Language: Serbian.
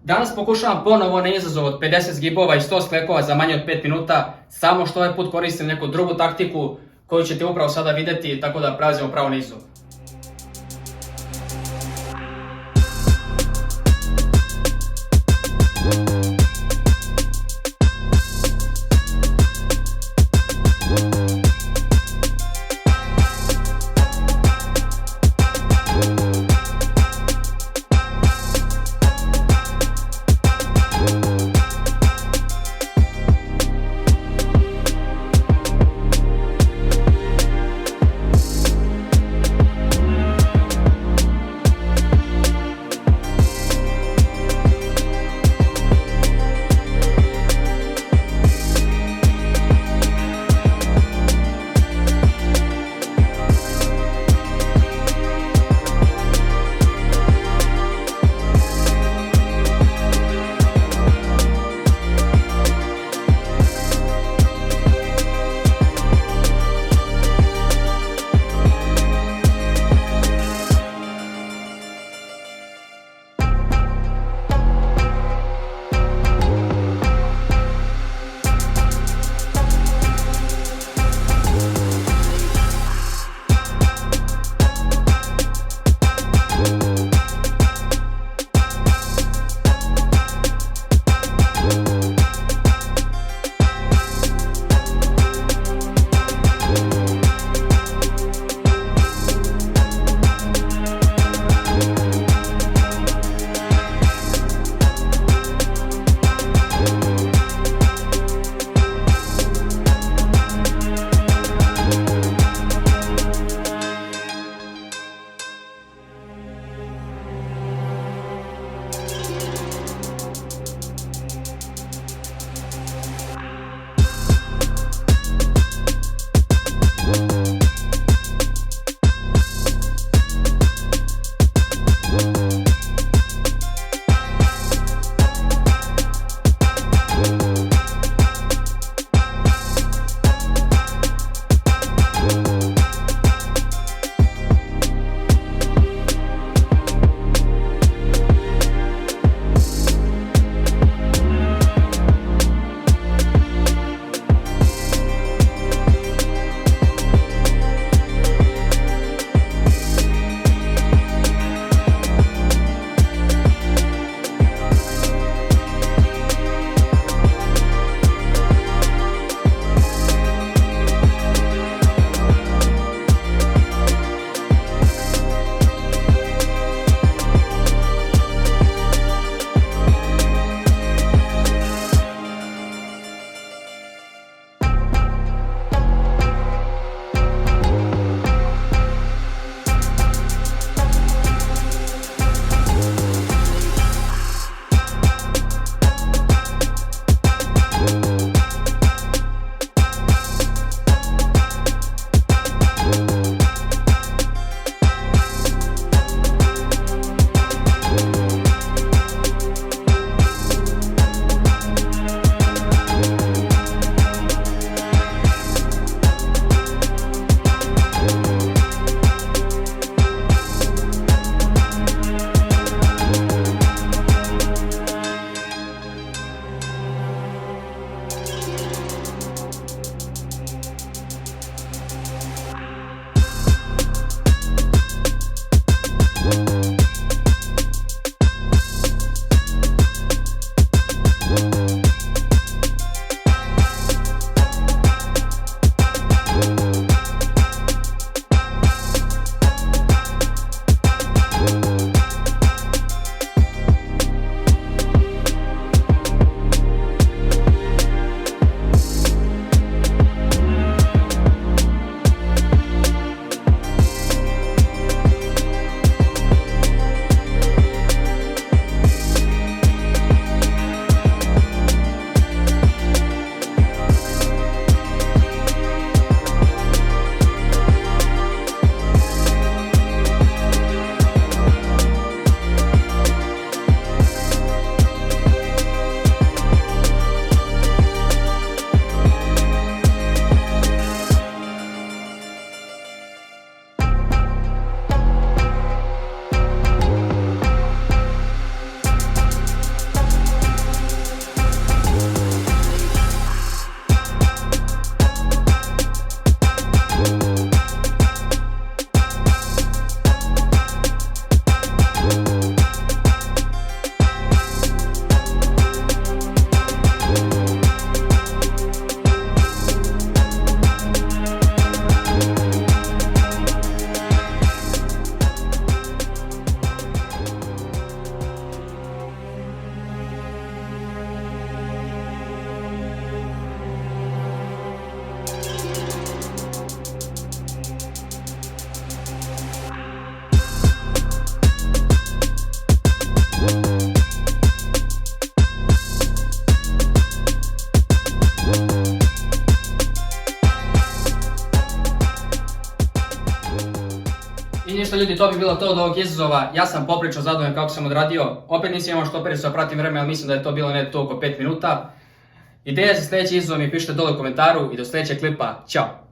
Danas pokušavam ponovo na izazov od 50 zgibova i 100 sklekova za manje od 5 minuta, samo što ovaj put koristim neku drugu taktiku koju ćete upravo sada vidjeti, tako da prelazimo pravo na izazov. ljudi, to bi bilo to od ovog izazova. Ja sam poprično zadovoljan kako sam odradio. Opet nisam imao što opet sa pratim vreme, ali mislim da je to bilo ne to oko 5 minuta. Ideja za sljedeći izazov mi pišite dole u komentaru i do sljedećeg klipa. Ćao!